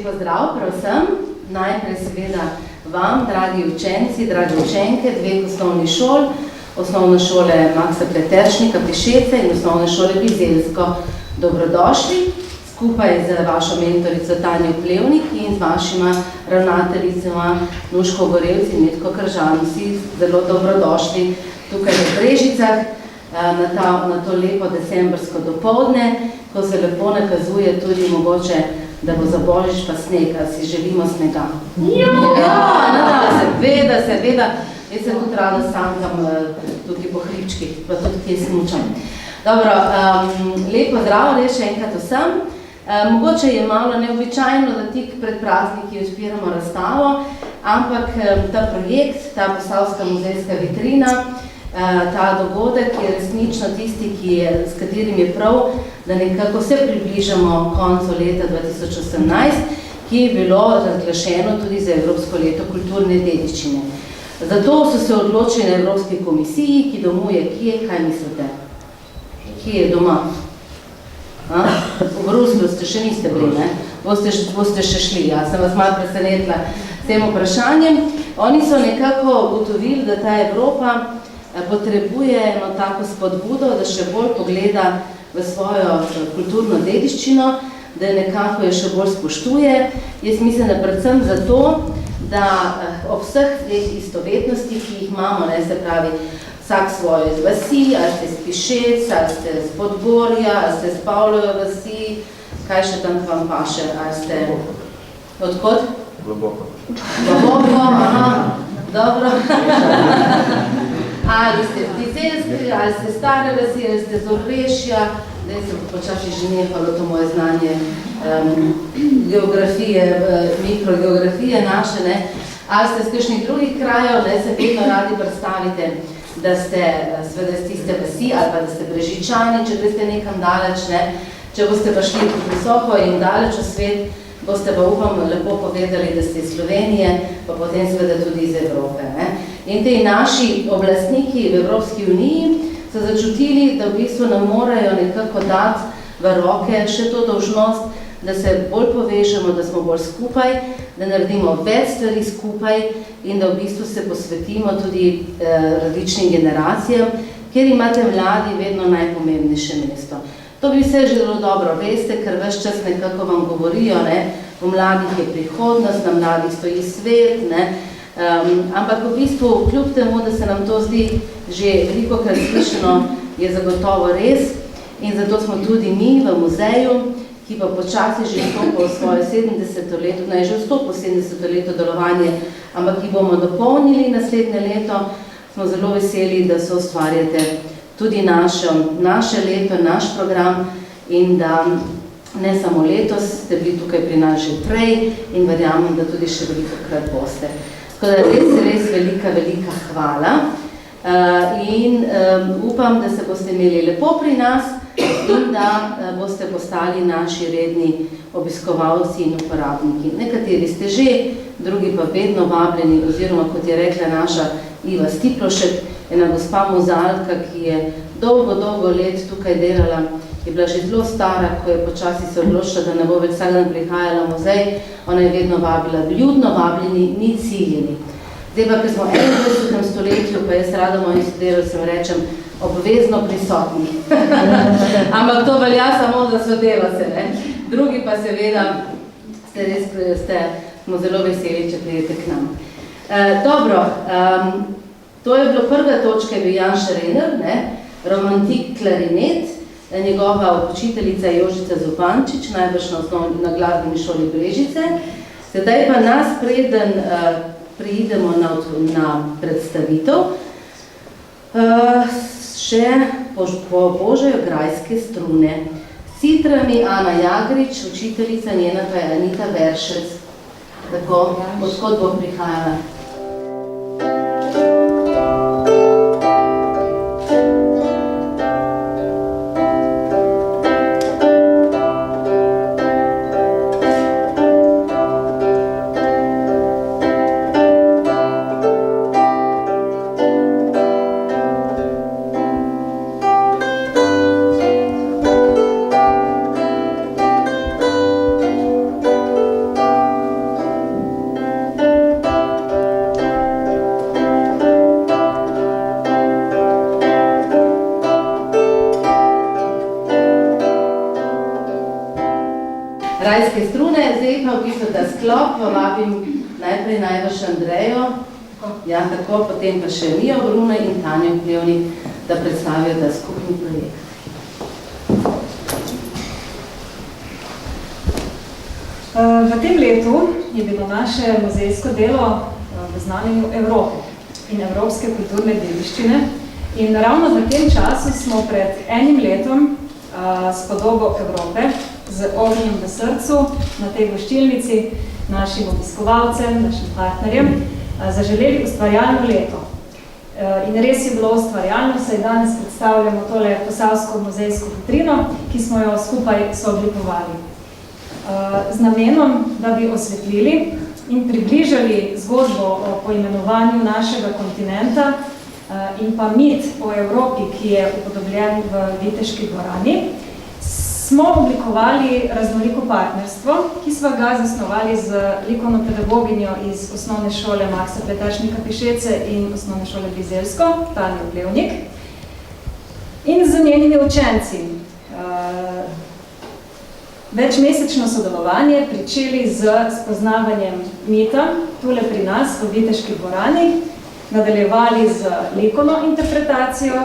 pozdrav pravsem. Najprej seveda vam, dragi učenci, dragi učenke, dveh osnovnih šol, osnovne šole Maksa Pleteršnika, Pišece in osnovne šole Bizeljsko. Dobrodošli skupaj z vašo mentorico Tanjo Plevnik in z vašima ravnateljicama Nuško Gorevci in Metko Kržan. Vsi zelo dobrodošli tukaj v Brežicah na to lepo decembrsko dopoldne, ko se lepo nakazuje tudi mogoče, da bo za Božič pa sneg, ali si želimo snega. Ja, seveda. Jaz se tudi rada sankam tukaj po hribčkih, pa tudi kje smučam. Dobro, lep pozdrav, še enkrat vsem. Mogoče je malo neobičajno, da tik pred prazniki odpiramo razstavo, ampak ta projekt, ta posavska muzejska vitrina, ta dogodek je resnično tisti, s katerim je prav, da nekako se približamo koncu leta 2018, ki je bilo razglašeno tudi za Evropsko leto kulturne dediščine. Zato so se odločili na Evropski komisiji, ki domuje kje, kaj mislite? Kje je doma? V Bruslju ste še niste bili, ne? Boste še šli, ja, sem vas malo presenetila s tem vprašanjem. Oni so nekako ugotovili, da ta Evropa potrebuje eno tako spodbudo, da še bolj pogleda v svojo kulturno dediščino, da nekako jo še bolj spoštuje. Jaz mislim, da predvsem zato, da ob vseh teh istovetnosti, ki jih imamo, ne, se pravi, vsak svoje z vasi, ali ste z Pišec, ali ste z Podgorja, ali ste z Pavlove vasi, kaj še tam vam paše, ali ste... Odkot? Globoko. Globoko, aha, dobro. Ali ste Bizeljski, ali ste Stare vasi, ali ste z Orrešja, da se počasi že nehalo to moje znanje geografije, mikrogeografije naše, ne, ali ste z kakšnih drugih krajev, ne, se vedno radi predstavite, da ste seveda z tiste vasi, ali pa da ste Brežičani, če greste nekam daleč, ne, če boste pa šli visoko in daleč v svet, boste pa upam lepo povedali, da ste iz Slovenije, pa potem seveda tudi iz Evrope, ne. In te naši oblastniki v Evropski uniji so začutili, da v bistvu nam morajo nekako dati v roke še to dolžnost, da se bolj povežemo, da smo bolj skupaj, da naredimo več stvari skupaj in da v bistvu se posvetimo tudi različnim generacijam, kjer imate mladi vedno najpomembnejše mesto. To vi vse že zelo dobro veste, ker ves čas nekako vam govorijo, ne, v mladih je prihodnost, na mladih stoji svet, ne, ampak v bistvu, kljub temu, da se nam to zdi že veliko krat slišano, je zagotovo res in zato smo tudi mi v muzeju, ki pa počasi že vstopil v svoje 70. leto, ne, že vstopil 70. leto delovanje, ampak ki bomo dopolnili naslednje leto, smo zelo veseli, da so ustvarjate tudi naše leto, naš program in da ne samo letos, ste bili tukaj pri nas že prej in verjamem, da tudi še veliko krat boste. Tako da res velika hvala in upam, da se boste imeli lepo pri nas in da boste postali naši redni obiskovalci in uporabniki. Nekateri ste že, drugi pa vedno vabljeni, oziroma kot je rekla naša Iva Stiplošek, ena gospa muzalka, ki je dolgo let tukaj delala, je bila že zelo stara, ko je počasi se odločila, da ne bo več vsak dan prihajala v muzej, ona je vedno vabila, vljudno vabljeni, ni ciljeni. Zdaj pa, ker smo v 21. stoletju, pa jaz rada mojim sodelavcem rečem, obvezno prisotni. Ampak to velja samo za sodelavce, ne? Drugi pa seveda smo zelo veseli, če pridete k nam. Dobro, to je bilo prva točka, je bil Jan Šrener, ne? Romantik klarinet, njegova učiteljica Jožica Zupančič, najbrž na glasbeni šoli Brežice. Sedaj pa nas, preden priidemo na predstavitev, še pobožajo grajske strune. S citrami Ana Jagrič, učiteljica, njena pa je Anita Veršec. Tako, odkot bo prihajala? grajske strune. Zdaj pa v bistvu ta sklop, vabim najprej najbrž Andrejo, ja, tako, potem pa še Mijo Brune in Tanjo Plevnik, da predstavijo ta skupni projekt. V tem letu je bilo naše muzejsko delo v znamenju Evrope in evropske kulturne dediščine. In ravno v tem času smo pred enim letom s podobo Evrope, z ognjem v srcu, na tej goščilnici, našim obiskovalcem, našim partnerjem, zaželeli ustvarjalno leto. In res je bilo ustvarjalno, saj danes predstavljamo tole posavsko muzejsko vitrino, ki smo jo skupaj sooblikovali. Z namenom, da bi osvetlili in približali zgodbo o poimenovanju našega kontinenta in pa mit o Evropi, ki je upodobljen v Viteški dvorani, smo oblikovali raznoliko partnerstvo, ki sva ga zasnovali z likovno pedagoginjo iz osnovne šole Maksa Pletačnika Pišece in osnovne šole Bizeljsko, Tanjo Plevnik, in z njenimi učenci. Večmesečno sodelovanje pričeli z spoznavanjem mita, tule pri nas v Viteški dvorani, nadaljevali z likovno interpretacijo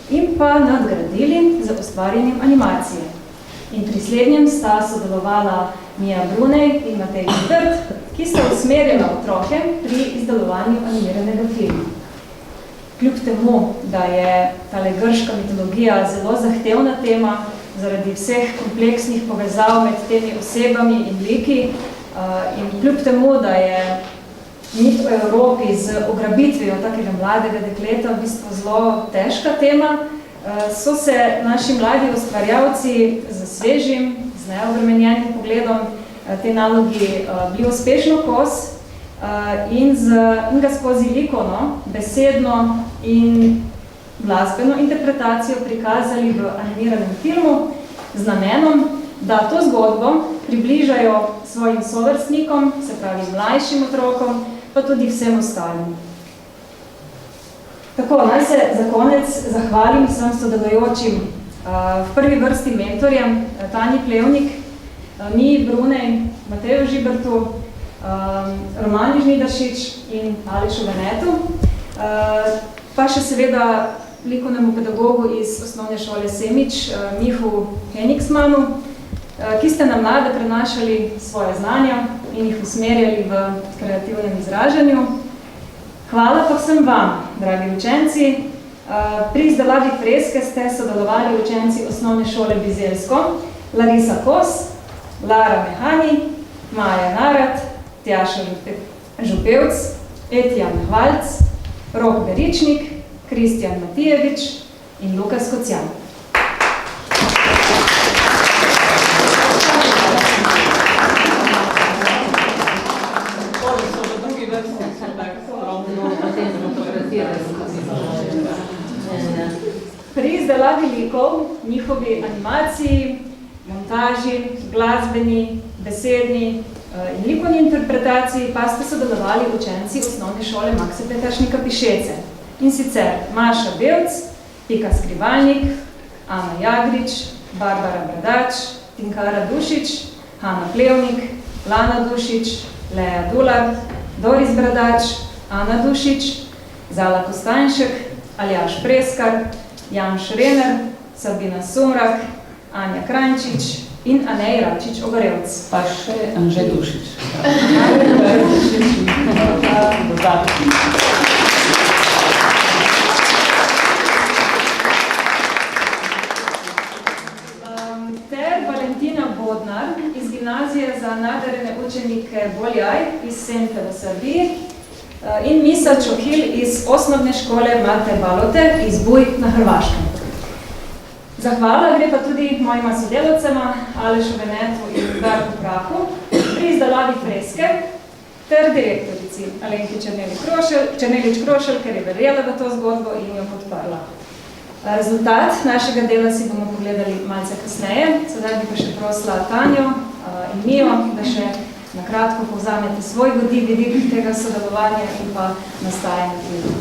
in pa nadgradili z ustvarjanjem animacije. In pri slednjem sta sodelovala Mija Brunej in Matej Gidrt, ki sta usmerjala otroke pri izdelovanju animiranega filma. Kljub temu, da je tale grška mitologija zelo zahtevna tema, zaradi vseh kompleksnih povezav med temi osebami in liki, in kljub temu, da je mit o Evropi z ugrabitvijo takega mladega dekleta v bistvu zelo težka tema, so se naši mladi ustvarjalci z svežim, z neobremenjenim pogledom te nalogi bili uspešno kos in ga skozi likovno, besedno in glasbeno interpretacijo prikazali v animiranem filmu z namenom, da to zgodbo približajo svojim sovrstnikom, se pravi mlajšim otrokom, pa tudi vsem ostalim. Tako, naj se za konec zahvalim vsem sodelujočim v prvi vrsti mentorjem Tanji Plevnik, Miji Brunej, Mateju Žibertu, Romani Žnidaršič in Alešu Venetu, pa še seveda likovnemu pedagogu iz osnovne šole Semič, Mihu Henigsmanu, ki ste nam mlade prenašali svoje znanja in jih usmerjali v kreativnem izražanju. Hvala pa vsem vam, dragi učenci. Pri izdelavi freske ste sodelovali učenci osnovne šole Bizeljsko, Larisa Kos, Lara Mehani, Maja Narat, Tjaša Župevc, Etijan Hvalc, Rok Beričnik, Kristjan Matijevič in Lukas Kocjan. Pri izdelavi likov, njihovi animaciji, montaži, glasbeni, besedni in likovni interpretaciji pa ste sodelovali učenci osnovne šole Maksa Pletačnika Pišece. In sicer Maša Bevc, Pika Skrivalnik, Ana Jagrič, Barbara Bradač, Tinkara Dušič, Hanna Plevnik, Lana Dušič, Lea Dular, Doris Bradač, Ana Dušič, Zala Kostanjšek, Aljaš Preskar, Jan Šrener, Sabina Sumrak, Anja Krančič in Anej Račič Ogorevc. Pa še Anže Dušič. Ter Valentina Bodnar iz gimnazije za nadarjene učenike Boljaj iz Sente v Srbiji in Misa Čokil iz osnovne škole Mate Balote iz Buj na Hrvaškem. Zahvala gre pa tudi mojima sodelavcema Alešu Venetu in Darku Prahu pri izdelavi freske ter direktorici Alenki Černelič Krošelj, ker je verjela v to zgodbo in jo podprla. Rezultat našega dela si bomo pogledali malce kasneje, sedaj bi pa še prosila Tanjo in Mijo, da še na kratko povzamete svoj vidik tega sodelovanja in pa nastajanja filma.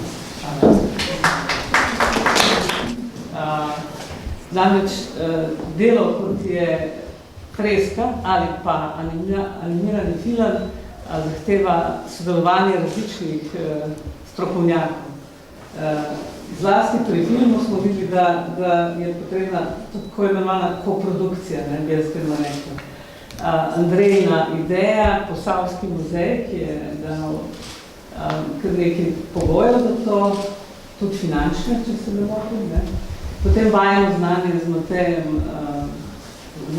Namreč delo, kot je freska ali pa animirani film zahteva sodelovanje različnih strokovnjakov. Zlasti pri filmu smo videli, da je potrebna tako imenovana koprodukcija, bi jaz temu rekla. Andrejina ideja, Posavski muzej, ki je dal kar nekaj pogojev za to, tudi finančne, če se ne motim, Potem vajeno znanje z Matejem,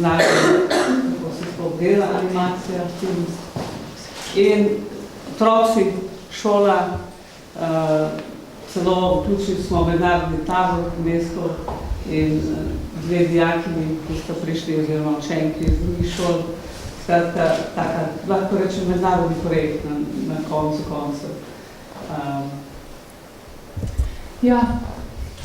kako se sploh dela animacija, film. In otroci, šola, celo vključili smo mednarodni tabor v mestu in dve dijakini, ki sta prišli oziroma učenki iz drugih šol. Skratka, taka, lahko rečem, mednarodni projekt na koncu. Ja,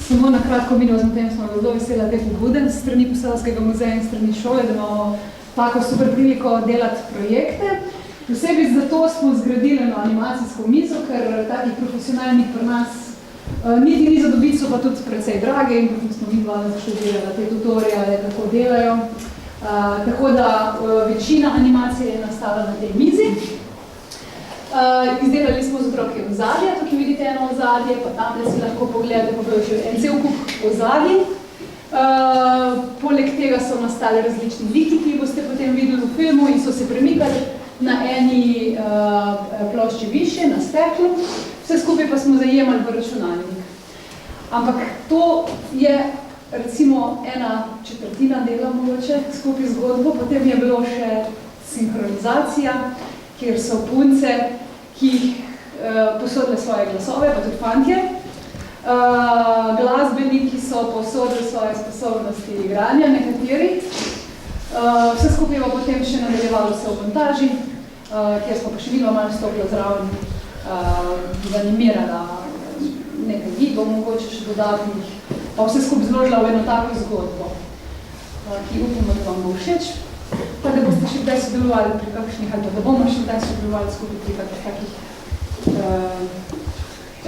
samo na kratko minilo z tem smo zelo vesela te pobude s strani Posavskega muzeja in strani šole, da imamo tako super priliko delati projekte. Posebej zato smo zgradili eno animacijsko mizo, ker takih profesionalnih pri nas niti ni za dobiti, so pa tudi precej drage in smo videla študirala te tutoriale, kako delajo. Tako da večina animacije je nastala na tej mizi. Izdelali smo z otroki ozadje, tukaj vidite eno ozadje, pa tam si lahko pogledate, pa bojo še en cel kup ozadje. Poleg tega so nastali različni liki, ki boste potem videli v filmu in so se premikali na eni plošči više, na steklu, vse skupaj pa smo zajemali v računalnik. Ampak to je recimo ena četrtina dela mogoče skupaj zgodbo, potem je bilo še sinhronizacija, kjer so punce, ki posodile svoje glasove, pa tudi fantje. Glasbeniki so posodili svoje sposobnosti igranja, nekateri. Vse skupaj je potem še nadaljevalo se v montaži, kjer smo pa še vidno malo stopilo zraven, zanimirala nekaj gibov, mogoče še dodatnih, pa vse skupaj zložila v eno tako zgodbo, ki upamo, da vam bo všeč. Pa da boste še kdaj sodelovali pri kakšnih, ali da bomo še kdaj sodelovali skupaj pri takih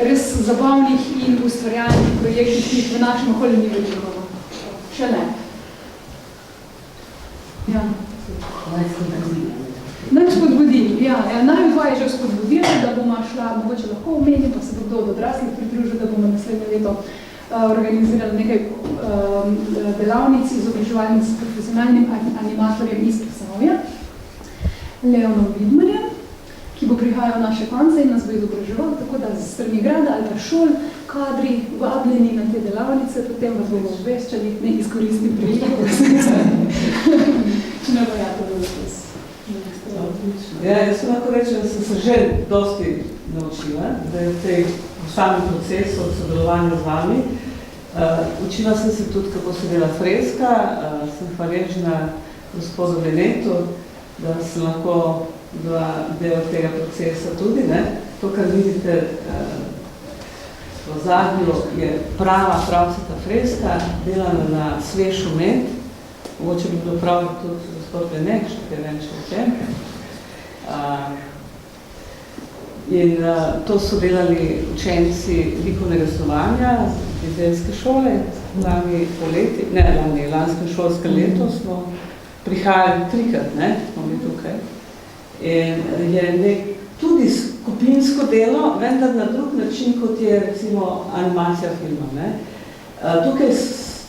res zabavnih in ustvarjalnih projektih, ki jih v našem okolju ni veliko. Še ne. Ja. Naj spodbudili, ja. Naj dva je že spodbudili, da bomo šla, mogoče lahko omenim, pa se bo kdo od odraslih pridružil, da bomo naslednje leto organizirali nekaj delavnic izobraževalnih s profesionalnim animatorjem iz Posavja, Leonom Vidmarjem, ki bo prihajal v naše konce in nas bo izobraževal, tako da z strani grada ali pa šol, kadri, vabljeni na te delavnice, potem vas bomo obveščali, ne izkoristim priliko. Če ne bo ja to dobro. Ja, jaz lahko rečem, da sem se že dosti naučila, da je v tej samem procesu sodelovanja z vami. Učila sem se tudi, kako se dela freska, sem hvaležna gospodu Venetu, da sem lahko del tega procesa tudi. To, kar vidite v ozadju, je prava pravcata freska, delana na svež umet. Mogoče bi bilo prav tudi gospod Venek, še kaj več o tem. In to so delali učenci likovnega snovanja iz Delske šole, lanskem šolskem letu smo prihajali 3-krat, smo bili tukaj. In je tudi skupinsko delo, vendar na drug način, kot je recimo animacija filma. Tukaj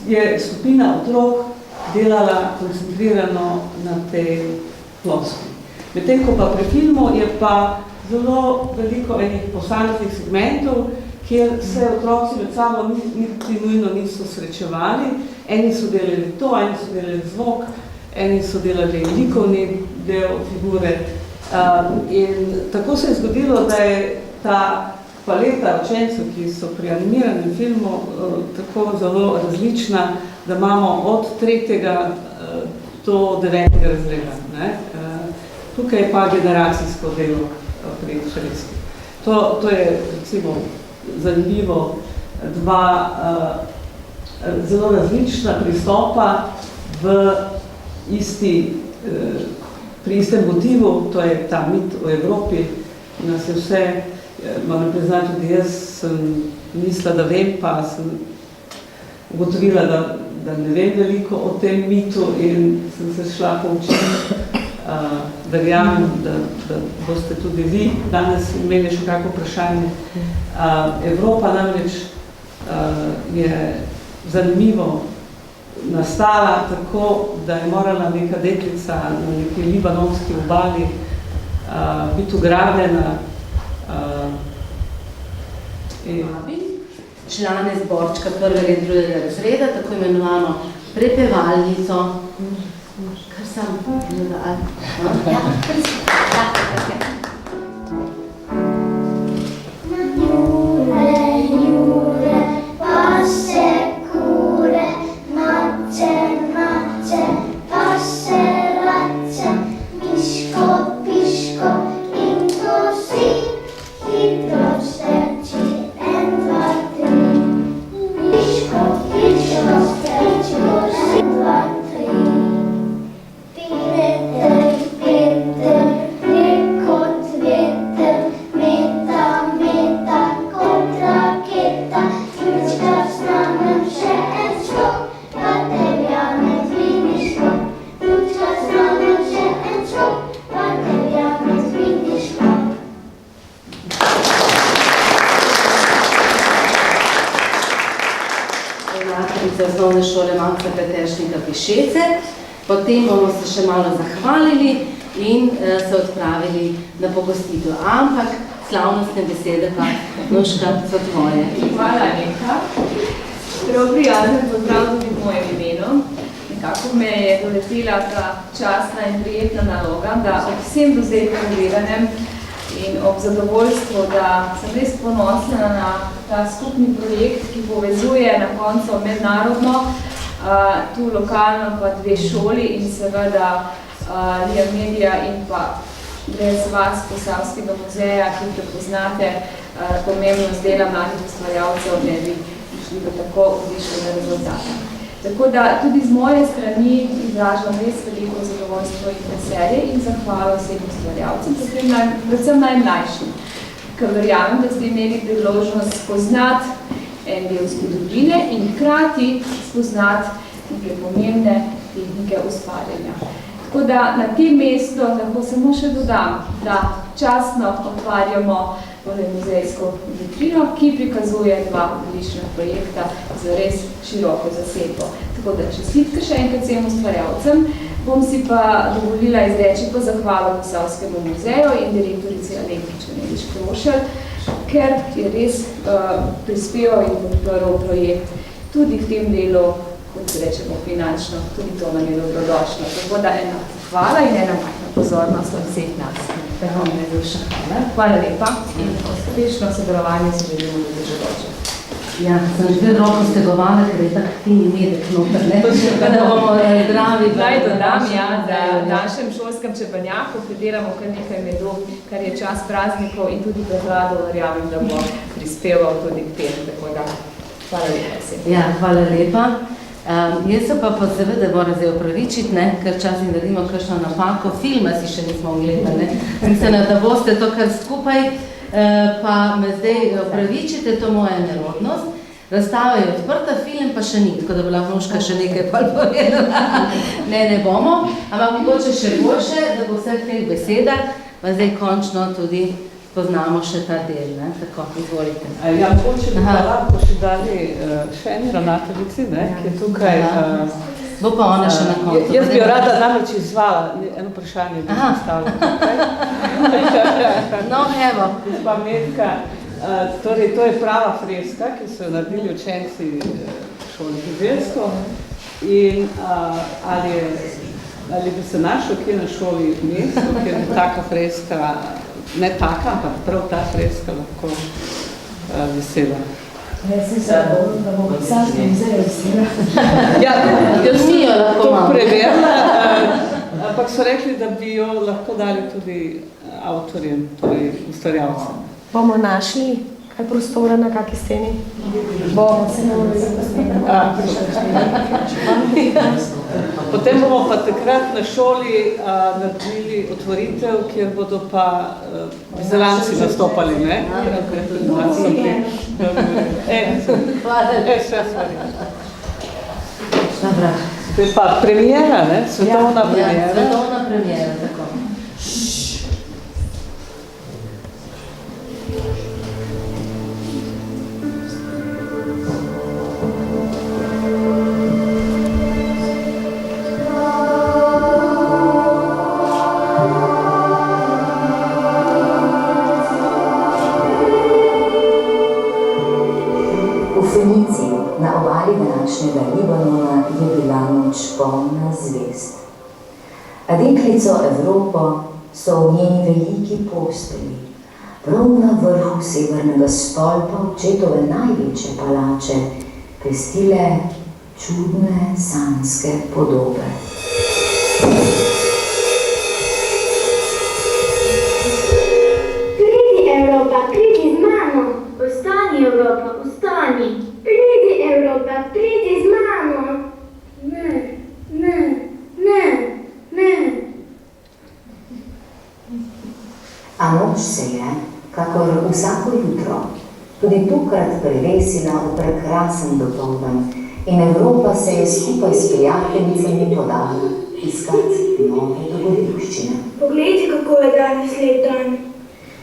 je skupina otrok delala koncentrirano na tej ploskvi. Medtem ko pa pri filmu je pa zelo veliko enih posameznih segmentov, kjer se otroci med sabo niti nujno niso srečevali. Eni so delali to, eni so delali zvok, eni so delali likovni del figure. In tako se je zgodilo, da je ta paleta učencev, ki so pri animiranem filmu tako zelo različna, da imamo od 3. do 9. razreda. Tukaj je pa generacijsko delo pri freski. To je, recimo, zanimivo, dva zelo različna pristopa pri istem motivu, to je ta mit o Evropi. Nas je vse, moram priznati, tudi jaz sem mislila, da vem, pa sem ugotovila, da ne vem veliko o tem mitu in sem se šla poučiti. Verjamem, da boste tudi vi danes imeli še kako vprašanje. Evropa namreč je zanimivo nastala tako, da je morala neka deklica na neki libanonski obali biti ugradena. Člane zborčka prvega in drugega razreda, tako imenovano prepevalnico. Kar sam povedala. Osnovne šole Maksa Peteršnika Pišece. Potem bomo se še malo zahvalili in se odpravili na pogostitev. Ampak slavnostne besede pa, Nuška, so tvoje. Hvala lepa. Prav prijazen pozdrav tudi v mojem imenu. Nekako me je doletela ta častna in prijetna naloga, da ob vsem dozetnem gledanem in ob zadovoljstvu, da sem res ponosna na ta skupni projekt, ki povezuje na koncu mednarodno, tu lokalno pa 2 šoli in seveda Ria Media in pa brez vas Posavskega muzeja, ki prepoznate pomembnost dela mladih ustvarjalcev, ne bi prišli do tako odličnega rezultata. Tako da tudi z moje strani izražam res veliko zadovoljstvo in veselje in zahvalo vsem ustvarjalcem, predvsem najmlajšim, ker verjamem, da ste imeli priložnost spoznati en del zgodovine in hkrati spoznati neke pomembne tehnike ustvarjanja. Tako da na tem mestu lahko samo še dodam, da častno otvarjamo muzejsko vitrino, ki prikazuje 2 odlična projekta za res široko zasedbo. Tako da čestitke še enkrat vsem ustvarjalcem. Bom si pa dovolila izreči pa zahvalo Posavskemu muzeju in direktorici Alenki Črnelič-Krošelj, ker je res prispeval in podprl projekt tudi v tem delu, kot se rečemo finančno, tudi to nam je dobrodošlo. Tako da ena hvala in ena majhna pozornost od vseh nas. Hvala lepa in uspešno sodelovanje se želimo tudi že doče. Ja, sem že roko stegovala, ker je tak fini medek noter, ne? Da bomo zdravi. Naj dodam, ja, da v našem šolskem čebanjaku pridelamo kar nekaj medu, kar je čas praznikov in tudi prehladov, verjamem, da bo prispeval tudi k tem, tako da hvala lepa vsem. Ja, hvala lepa. Jaz se pa seveda moram zdaj opravičiti, ker časih naredimo kakšno napako, filma si še nismo ogledali. Mislim, da boste to kar skupaj, pa me zdaj opravičite, to moja nerodnost. Razstava je odprta, film pa še ni, tako da bo lahko Nuška še nekaj povedala. Ne bomo, ampak mogoče še boljše, da bo vseh teh besedah, pa zdaj končno tudi poznamo še ta del, ne? Tako, izvolite. Ja, mogoče bi pa lahko še dali še eni ravnateljici, ki je tukaj. Bo pa ona še na koncu. Jaz bi jo rada namreč izvala, eno vprašanje bi postavila. No, evo. Gospa Metka, torej to je prava freska, ki so jo naredili učenci šole Živelsko in ali bi se našlo kje na šoli mesto, kjer bi taka freska, ne taka, ampak prav ta freska lahko vesela. Jaz sem se da bomo Posavski muzej vesela. Ja, jaz sem to preverila, ampak so rekli, da bi jo lahko dali tudi avtorjem, torej ustvarjalcem. Bomo našli kaj prostora na kaki sceni? Bomo se Potem bomo pa takrat na šoli naredili otvoritev, kjer bodo pa vizelanci nastopali, ne? Hvala. To je pa premijera, ne? Svetovna premijera. Ja, svetovna premijera, tako. Na obali današnjega Libanona je bila noč polna zvezd. A deklico Evropo so v njeni veliki posteli, prav na vrhu severnega stolpa očetove največje palače, pestile čudne sanjske podobe. Pridi, Evropa, pridi z mano! Ostani, Evropa, ostani! Pridi, Evropa, pridi z mano! Ne, ne, ne, ne. A noč se je, kakor vsako jutro, tudi tokrat prevesila v prekrasen dopoldan in Evropa se je skupaj s prijateljicami podala iskat nove dogodivščine. Poglejte, kako je danes lep dan.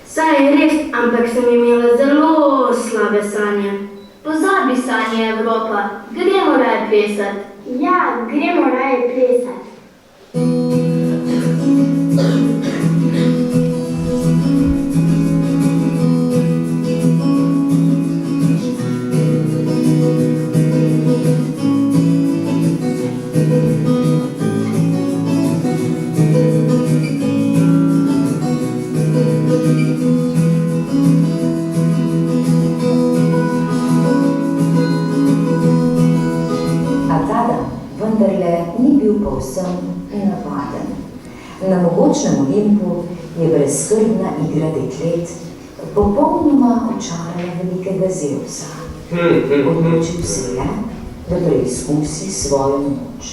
Saj je res, ampak sem imela zelo slabe sanje. Pozabi sanje, Evropa, gremo raje plesat. Ja, gremo raje plesat. Povsem navaden. Na mogočnem Olimpu je brezskrbna igra deklet popolnoma očarala velikega Zevsa. Odločil se je, da preizkusi svojo moč.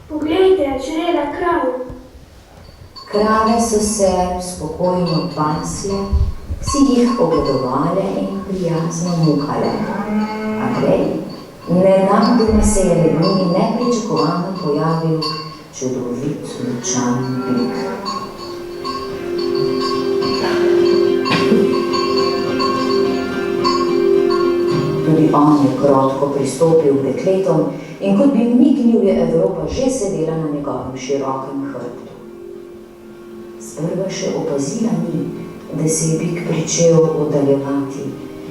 Poglejte, žrela krav. Krave so se spokojno pasle, si jih ogledovale in prijazno mukale. A glej, nenadoma se je med njimi nepričakovano pojavil čudovit lučan bik. Tudi on je krotko pristopil k dekletom in kot bi mignil, je Evropa že sedela na njegovem širokem hrbtu. Sprva še opazila ni, da se je bik pričel oddaljevati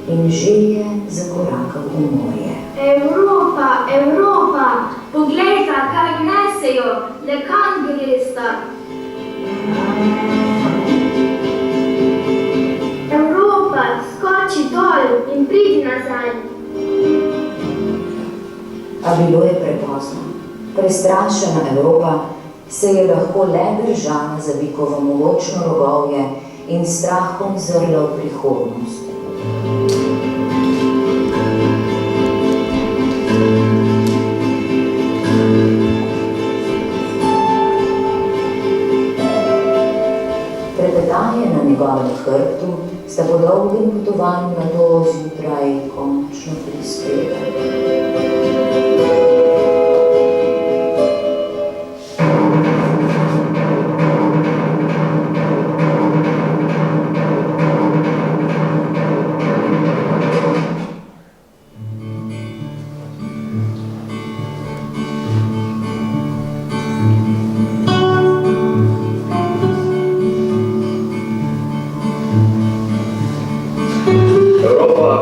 in že je zakorakal v morje. Evropa, Evropa, poglejta, kaj nesejo, le kam gresta. Evropa, skoči dol in pridi nazaj. A bilo je prepozno. Prestrašena Evropa se je lahko le držala za bikovo mogočno rogovje in strahom zrla v prihodnost. Trepetanje na njegovem hrbtu sta po dolgem potovanju na to zjutraj končno prispela.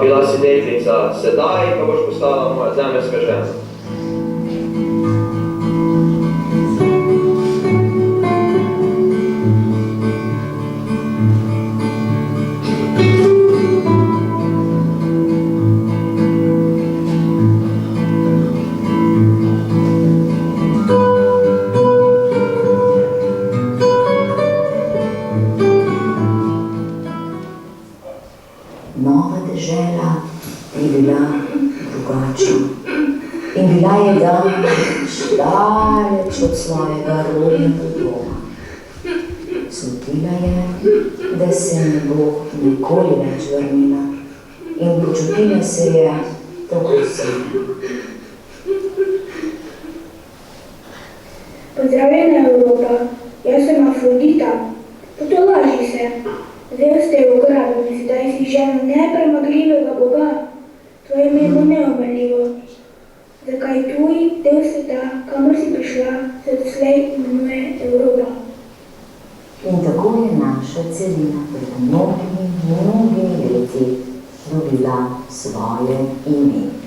Bila si deklica, sedaj pa boš postala moja zemeljska žena. Nova dežela je bila drugačna in bila je daleč od svojega rodnega doma. slutila je, da se ne bo nikoli več vrnila in počutila se je tako silna. Pozdravljena Evropa, jaz sem Afrodita. Potolaži se. Zdaj ste v gradu in sedaj si žena nepremagljivega Boga. Tvoje ime bo neomrljivo. Zakaj tuj del sveta, kamor si prišla, se doslej imenuje Evropa. In tako je naša celina pred mnogimi leti dobila svoje ime.